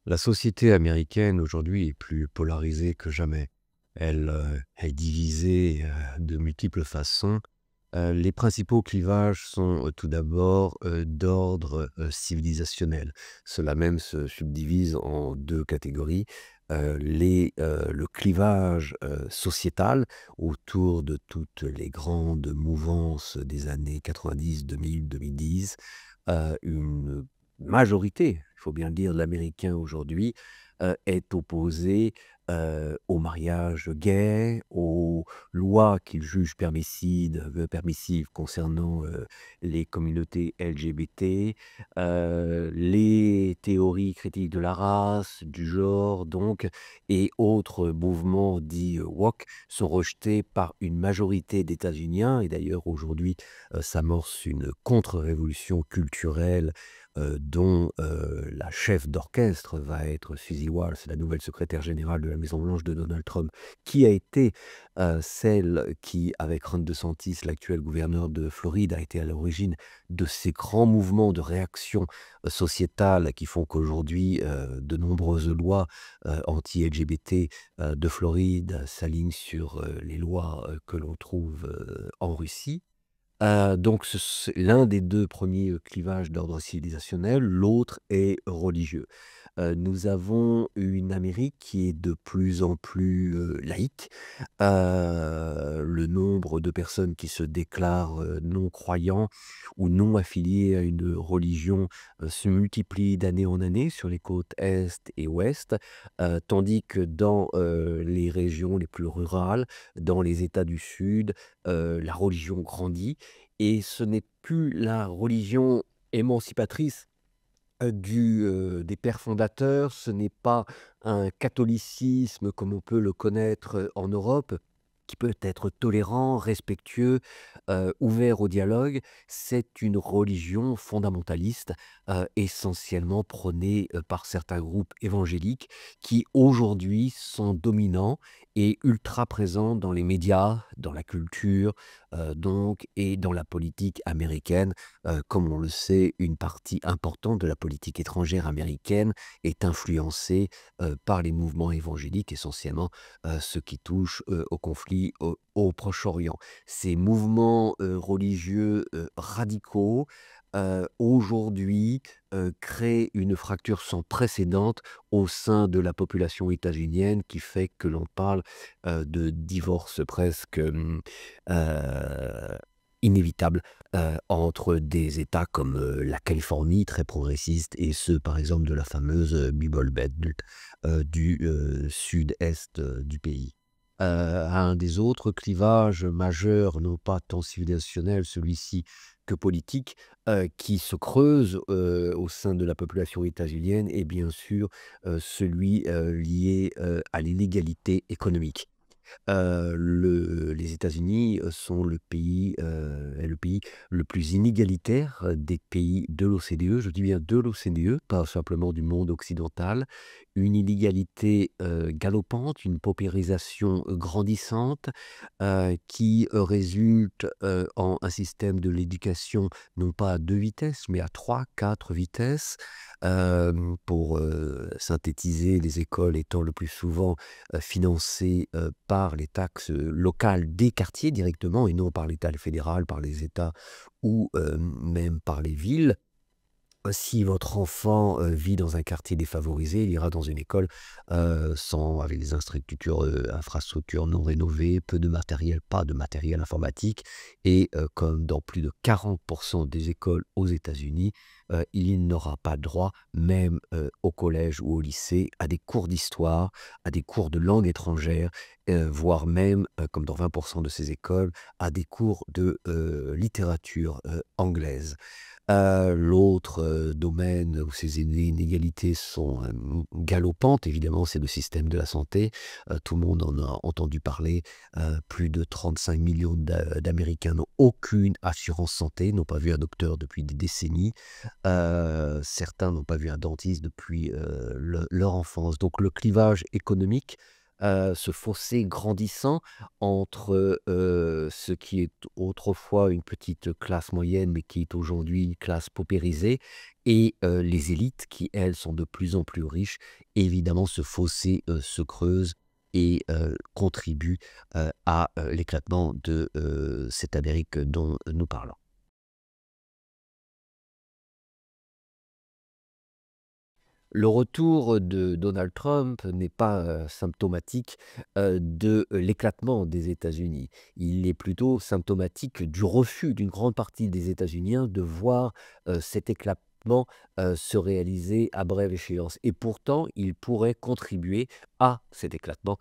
La société américaine aujourd'hui est plus polarisée que jamais. Elle est divisée de multiples façons. Les principaux clivages sont tout d'abord d'ordre civilisationnel. Cela même se subdivise en deux catégories. Le clivage sociétal autour de toutes les grandes mouvances des années 90, 2000, 2010. Une majorité, il faut bien le dire, de l'américain aujourd'hui est opposé au mariage gay, aux lois qu'il juge permissives concernant les communautés LGBT, les théories critiques de la race, du genre donc, et autres mouvements dits woke sont rejetés par une majorité d'États-Uniens. Et d'ailleurs aujourd'hui s'amorce une contre-révolution culturelle dont la chef d'orchestre va être Suzy Wiles, la nouvelle secrétaire générale de la Maison Blanche de Donald Trump, qui a été celle qui, avec Ron DeSantis, l'actuel gouverneur de Floride, a été à l'origine de ces grands mouvements de réaction sociétale qui font qu'aujourd'hui, de nombreuses lois anti-LGBT de Floride s'alignent sur les lois que l'on trouve en Russie. Donc c'est l'un des 2 premiers clivages d'ordre civilisationnel, l'autre est religieux. Nous avons une Amérique qui est de plus en plus laïque. Le nombre de personnes qui se déclarent non croyants ou non affiliés à une religion se multiplie d'année en année sur les côtes est et ouest, tandis que dans les régions les plus rurales, dans les États du Sud, la religion grandit. Et ce n'est plus la religion émancipatrice des pères fondateurs, ce n'est pas un catholicisme comme on peut le connaître en Europe, qui peut être tolérant, respectueux, ouvert au dialogue. C'est une religion fondamentaliste, essentiellement prônée par certains groupes évangéliques qui aujourd'hui sont dominants et ultra présents dans les médias, dans la culture, donc et dans la politique américaine. Comme on le sait, une partie importante de la politique étrangère américaine est influencée par les mouvements évangéliques, essentiellement ceux qui touchent au conflit au Proche-Orient. Ces mouvements religieux radicaux aujourd'hui créent une fracture sans précédent au sein de la population états-unienne qui fait que l'on parle de divorce presque inévitable entre des États comme la Californie, très progressiste, et ceux, par exemple, de la fameuse Bible Belt du sud-est du pays. Un des autres clivages majeurs, non pas tant civilisationnel celui-ci que politique, qui se creuse au sein de la population états-unienne est bien sûr celui lié à l'inégalité économique. Les États-Unis sont est le pays le plus inégalitaire des pays de l'OCDE. Je dis bien de l'OCDE, pas simplement du monde occidental. Une inégalité galopante, une paupérisation grandissante qui résulte en un système de l'éducation non pas à 2 vitesses, mais à 3, 4 vitesses. Pour synthétiser, les écoles étant le plus souvent financées par les taxes locales des quartiers directement et non par l'État fédéral, par les États ou même par les villes. Si votre enfant vit dans un quartier défavorisé, il ira dans une école avec des infrastructures non rénovées, peu de matériel, pas de matériel informatique. Et comme dans plus de 40% des écoles aux États-Unis, il n'aura pas droit, même au collège ou au lycée, à des cours d'histoire, à des cours de langue étrangère, voire même, comme dans 20% de ces écoles, à des cours de littérature anglaise. L'autre domaine où ces inégalités sont galopantes, évidemment, c'est le système de la santé. Tout le monde en a entendu parler. Plus de 35 millions d'Américains n'ont aucune assurance santé, n'ont pas vu un docteur depuis des décennies. Certains n'ont pas vu un dentiste depuis leur enfance. Donc le clivage économique ce fossé grandissant entre, ce qui est autrefois une petite classe moyenne, mais qui est aujourd'hui une classe paupérisée et les élites qui, elles, sont de plus en plus riches. Évidemment, ce fossé, se creuse et contribue, à, l'éclatement de, cette Amérique dont nous parlons. Le retour de Donald Trump n'est pas, symptomatique, de l'éclatement des États-Unis. Il est plutôt symptomatique du refus d'une grande partie des États-Uniens de voir, cet éclatement, se réaliser à brève échéance et pourtant il pourrait contribuer à cet éclatement,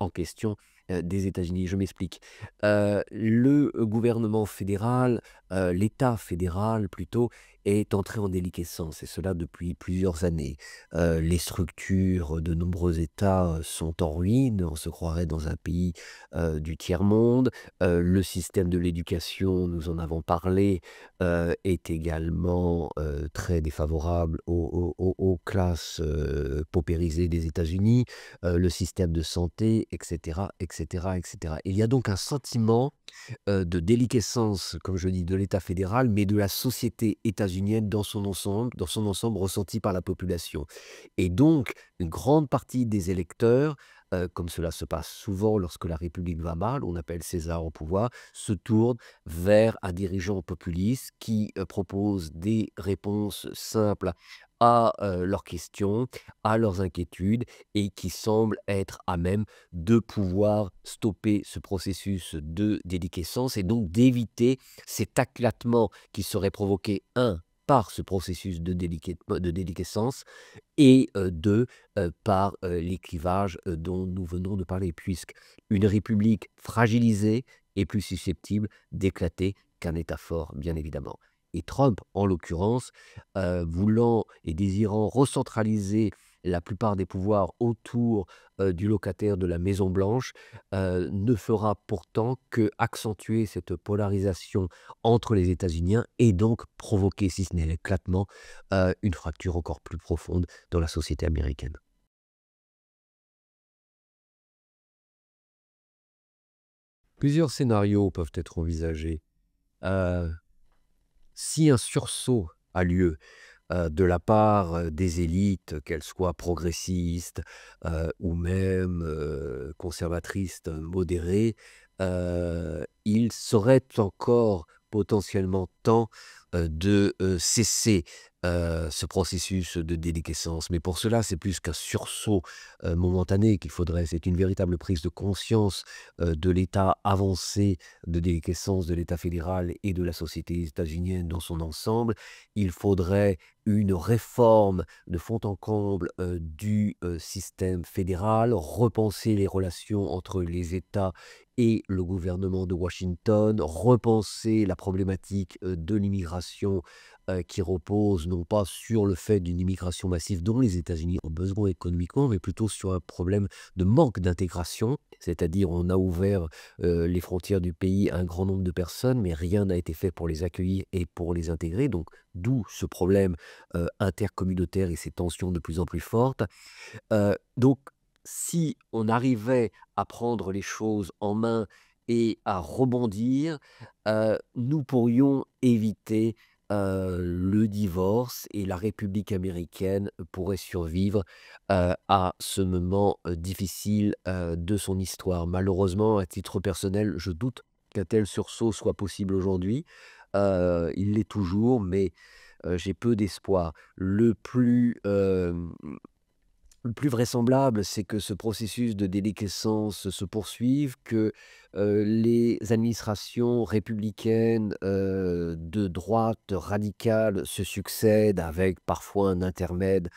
en question, des États-Unis. Je m'explique. Le gouvernement fédéral, l'État fédéral plutôt, est entré en déliquescence et cela depuis plusieurs années. Les structures de nombreux États, sont en ruine, on se croirait dans un pays, du tiers-monde. Le système de l'éducation, nous en avons parlé, est également, très défavorable aux classes, paupérisées des États-Unis, le système de santé et cetera et cetera et cetera. Il y a donc un sentiment de déliquescence, comme je dis, de l'État fédéral, mais de la société états-unienne dans son ensemble ressenti par la population. Et donc, une grande partie des électeurs, comme cela se passe souvent lorsque la République va mal, on appelle César au pouvoir, se tournent vers un dirigeant populiste qui propose des réponses simples à leurs questions, à leurs inquiétudes, et qui semble être à même de pouvoir stopper ce processus de déliquescence et donc d'éviter cet éclatement qui serait provoqué, un, par ce processus de déliquescence et 2, par, les clivages, dont nous venons de parler. Puisque une république fragilisée est plus susceptible d'éclater qu'un État fort, bien évidemment. Et Trump, en l'occurrence, voulant et désirant recentraliser la plupart des pouvoirs autour, du locataire de la Maison Blanche, ne fera pourtant qu'accentuer cette polarisation entre les États-Uniens et donc provoquer, si ce n'est l'éclatement, une fracture encore plus profonde dans la société américaine. Plusieurs scénarios peuvent être envisagés. Heu, Si un sursaut a lieu, de la part, des élites, qu'elles soient progressistes, ou même, conservatrices modérées, il serait encore potentiellement temps, de, cesser, ce processus de déliquescence. Mais pour cela, c'est plus qu'un sursaut, momentané qu'il faudrait. C'est une véritable prise de conscience, de l'état avancé de déliquescence de l'État fédéral et de la société états-unienne dans son ensemble. Il faudrait une réforme de fond en comble, du, système fédéral, repenser les relations entre les États et le gouvernement de Washington, repenser la problématique, de l'immigration, qui repose non pas sur le fait d'une immigration massive dont les États-Unis ont besoin économiquement, mais plutôt sur un problème de manque d'intégration. C'est-à-dire on a ouvert, les frontières du pays à un grand nombre de personnes, mais rien n'a été fait pour les accueillir et pour les intégrer. Donc d'où ce problème, intercommunautaire et ces tensions de plus en plus fortes. Donc si on arrivait à prendre les choses en main et à rebondir, nous pourrions éviter, le divorce et la République américaine pourrait survivre, à ce moment, difficile, de son histoire. Malheureusement, à titre personnel, je doute qu'un tel sursaut soit possible aujourd'hui. Il l'est toujours, mais j'ai peu d'espoir. Le plus vraisemblable, c'est que ce processus de déliquescence se poursuive, que, les administrations républicaines, de droite radicale se succèdent avec parfois un intermède,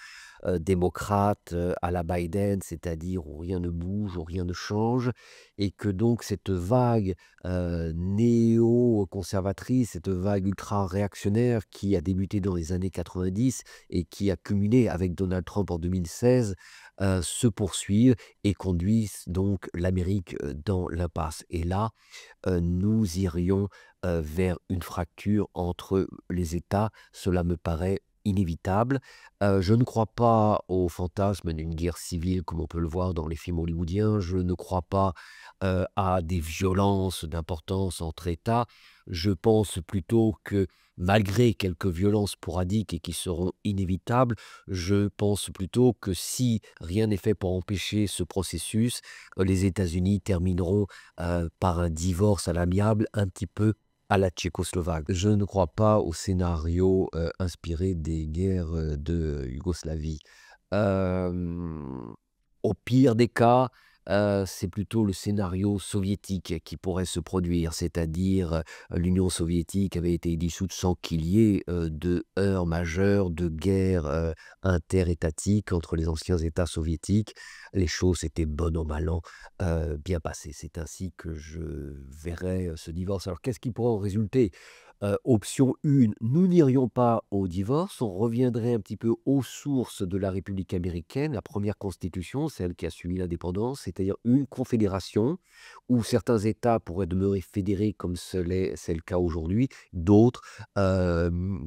démocrate, à la Biden, c'est-à-dire où rien ne bouge, où rien ne change et que donc cette vague, néo-conservatrice, cette vague ultra-réactionnaire qui a débuté dans les années 90 et qui a culminé avec Donald Trump en 2016, se poursuivent et conduisent donc l'Amérique, dans l'impasse. Et là, nous irions, vers une fracture entre les États. Cela me paraît inévitable. Je ne crois pas au fantasme d'une guerre civile comme on peut le voir dans les films hollywoodiens. Je ne crois pas, à des violences d'importance entre États. Je pense plutôt que malgré quelques violences sporadiques et qui seront inévitables, je pense plutôt que si rien n'est fait pour empêcher ce processus, les États-Unis termineront, par un divorce à l'amiable un petit peu à la tchécoslovaque. Je ne crois pas au scénario, inspiré des guerres, de Yougoslavie. Hem, Au pire des cas, c'est plutôt le scénario soviétique qui pourrait se produire, c'est-à-dire, l'Union soviétique avait été dissoute sans qu'il y ait, de heurts majeurs, de guerres, interétatiques entre les anciens États soviétiques. Les choses étaient bon an mal an, bien passées. C'est ainsi que je verrais, ce divorce. Alors qu'est-ce qui pourrait en résulter? Option 1, nous n'irions pas au divorce, on reviendrait un petit peu aux sources de la République américaine, la première constitution, celle qui a suivi l'indépendance, c'est-à-dire une confédération où certains États pourraient demeurer fédérés comme c'est le cas aujourd'hui, d'autres,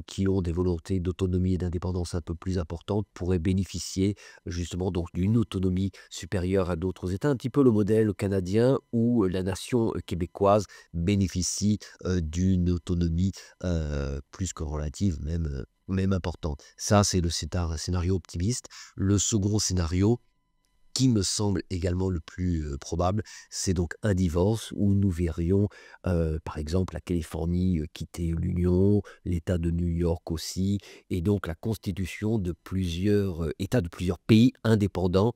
qui ont des volontés d'autonomie et d'indépendance un peu plus importantes pourraient bénéficier justement donc d'une autonomie supérieure à d'autres États, un petit peu le modèle canadien où la nation, québécoise bénéficie d'une autonomie, plus que relative, même importante. Ça, c'est le scénario optimiste. Le second scénario, qui me semble également le plus, probable, c'est donc un divorce où nous verrions, par exemple, la Californie, quitter l'Union, l'État de New York aussi, et donc la constitution de plusieurs, États de plusieurs pays indépendants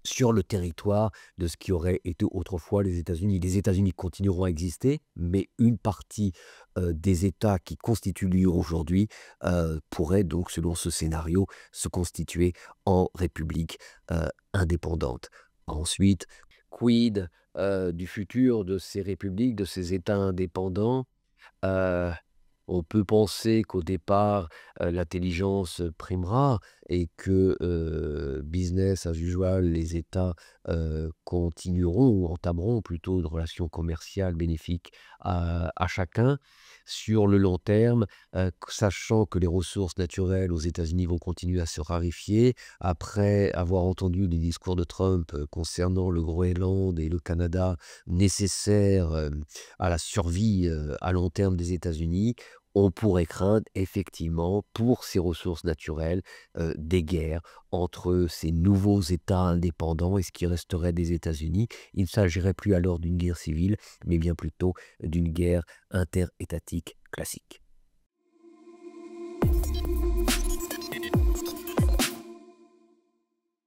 sur le territoire de ce qui aurait été autrefois les États-Unis. Les États-Unis continueront à exister, mais une partie, des États qui constituent l'Union aujourd'hui, pourrait donc, selon ce scénario, se constituer en république, indépendante. Ensuite, quid, du futur de ces républiques, de ces États indépendants? Heu, on peut penser qu'au départ, l'intelligence primera et que, business as usual, les États, continueront ou entameront plutôt une relation commerciale bénéfique à chacun. Sur le long terme, sachant que les ressources naturelles aux États-Unis vont continuer à se raréfier, après avoir entendu les discours de Trump, concernant le Groenland et le Canada nécessaires, à la survie, à long terme des États-Unis, on pourrait craindre effectivement pour ces ressources naturelles, des guerres entre ces nouveaux États indépendants et ce qui resterait des États-Unis. Il ne s'agirait plus alors d'une guerre civile, mais bien plutôt d'une guerre interétatique classique.